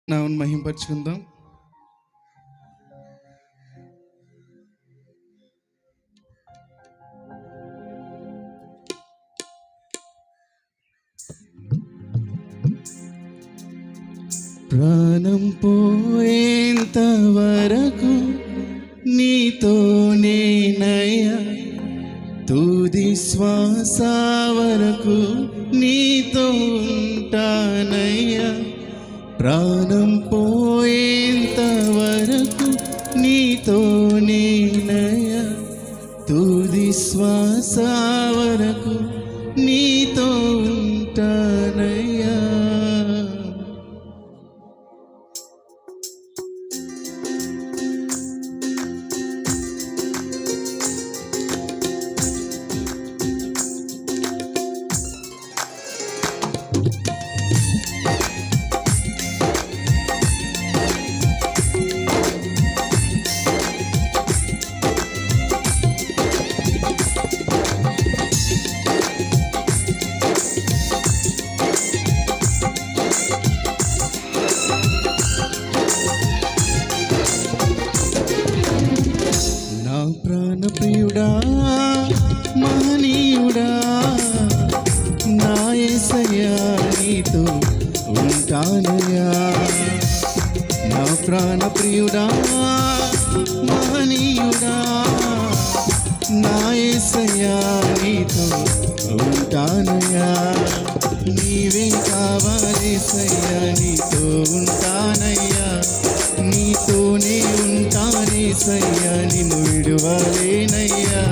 నామమును మహింపరచుకుందాం. ప్రాణం పోయేంత వరకు నీతోనేనయ్యా, తుది శ్వాస వరకు నీతో ఉంటానయ్యా. ప్రాణం పోయేంత వరకు నీతోనేనయ్యా, తుది శ్వాస వరకు నీతో ఉంటానయ్యా. ప్రాణప్రియుడా, మహనీయుడా, నా యేసయ్యా నీతో ఉంటానయ్యా. నా ప్రాణప్రియుడా, మహనీయుడా, నా యేసయ్యా నీతో ఉంటానయ్యా. నీవే కావాలేసయ్యా, నీతో ఉంటానయ్యా. నీతోనే ఉంటానేసయ్యా, నిన్ను విడువలేనయ్యా.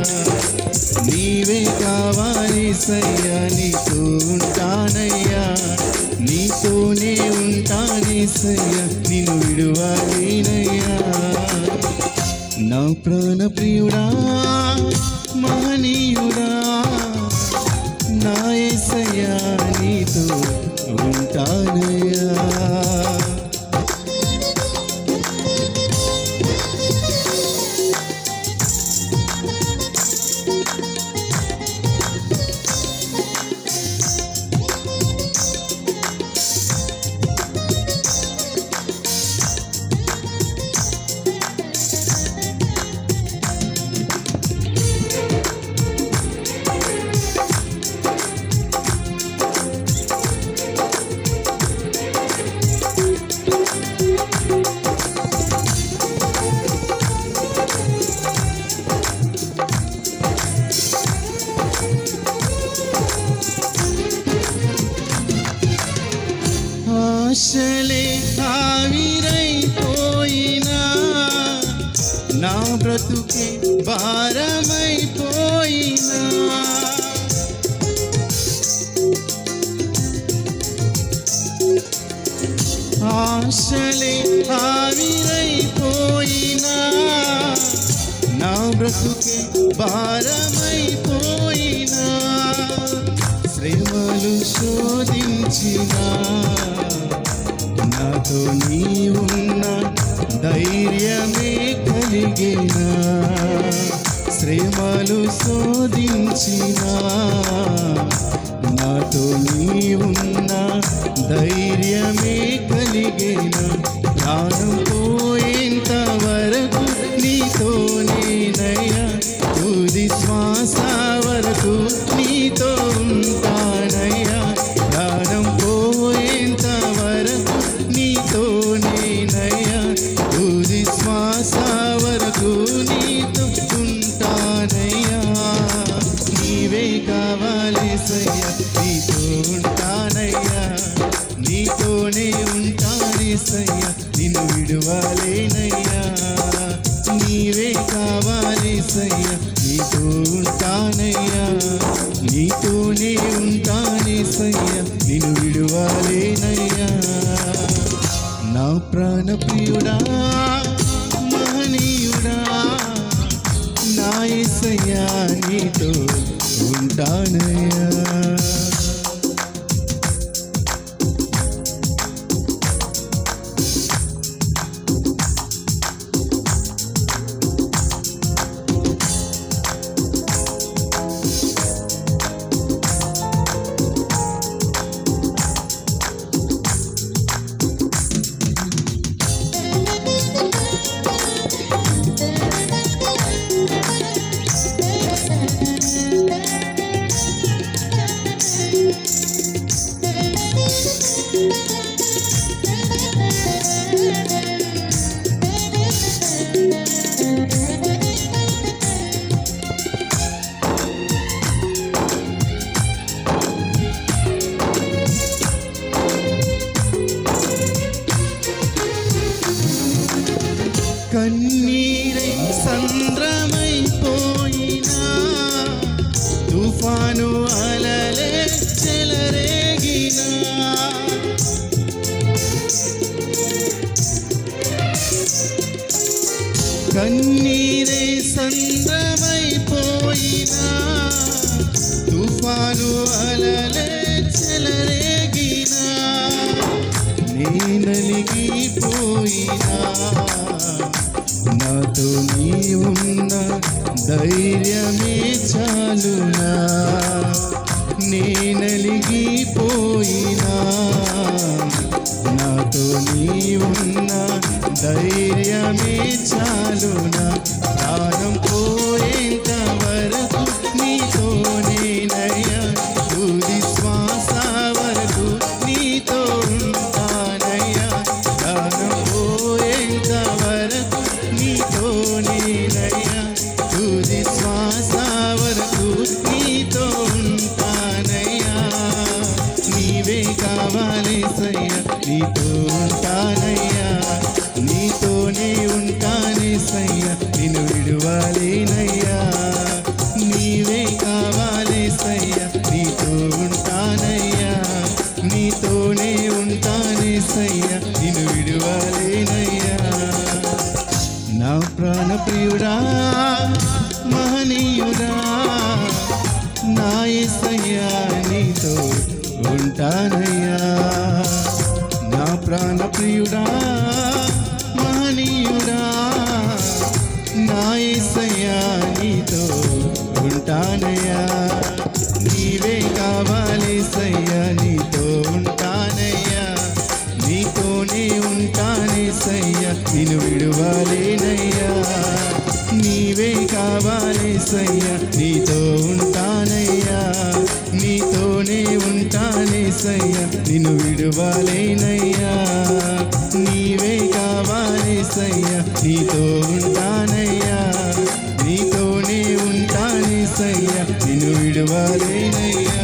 నీవే కావాలేసయ్యా, నీతో ఉంటానయ్యా. నీతోనే ఉంటానేసయ్యా, నిన్ను విడువలేనయ్యా. నా ప్రాణప్రియుడా, మహనీయుడా, నా యేసయ్యా నీతో ఉంటానయ్యా. ఆశలే ఆవిరైపోయినా, నా బ్రతుకే భారమైపోయినా, ఆశలే ఆవిరైపోయినా, నా బ్రతుకే భారమైపోయినా, శ్రమలు శోధించినా, నాతో నీవున్న ధైర్యమే కలిగేనా. శ్రమలు శోధించినా, నాతో నీవున్న ధైర్యమే కలిగేనా. ప్రాణం పోయేంత వరకు నీతోనేనయ్యా, తుది శ్వాస వరకు నీతో ఉంటానయ్యా. ప్రాణం పోయేంత వరకు నీతోనేనయ్యా, తుది శ్వాస వరకు నీతో ఉంటానయ్యా. నీవే కావాలేసయ్యా, నీతో ఉంటానయ్యా. నీతోనే ఉంటానేసయ్యా, నిన్ను విడువలేనయ్యా. నీవే కావాలేసయ్యా, నీతో ఉంటానయ్యా. నీతోనే ఉంటానేసయ్యా, నిన్ను విడువలేనయ్యా. నా ప్రాణప్రియుడా, మహనీయుడా, నా యేసయ్యా నీతో ఉంటానయ్యా. అలలే చెలరేగినా నీ నలిగిపోయినా నాతో నీ ఉన్న ధైర్యమే చాలునా నీ నలిగిపోయినా నాతో నీ ఉన్న ధైర్యమే చాలునా ప్రాణం పోయేంత వరకు నీతోనేనయ్యా తుది శ్వాస వరకు నీతో ఉంటానయ్యా ప్రాణం పోయేంత వరకు నీతోనేనయ్యా తుది శ్వాస వరకు నీతో ఉంటానయ్యా నీవే కావాలేసయ్యా నీతో ఉంటానయ్యా నీతోనే ఉంటానేసయ్యా నిన్ను విడువలేనయ్యా నీవే కావాలేసయ్యా నీతో ఉంటానయ్యా నీతోనే ఉంటానేసయ్యా నిన్ను విడువలేనయ్యా నా ప్రాణ ప్రియుడా మహనీయుడా నా యేసయ్యా నీతో ఉంటానయ్యా నా ప్రాణ ప్రియుడా మహనీయుడా నా యేసయ్యా నీతో ఉంటానయ్యా నీవే కావాలేసయ్యా నీతో ఉంటానయ్యా నీతోనే ఉంటానేసయ్యా నిన్ను విడువలేనయ్యా నీవే కావాలేసయ్యా నీతో ఉంటానయ్యా నీతోనే ఉంటానేసయ్యా నిన్ను విడువలేనయ్యా నీవే కావాలేసయ్యా నీతో ఉంటానయ్యా నీతోనే ఉంటానేసయ్యా నిన్ను విడువలేనయ్యా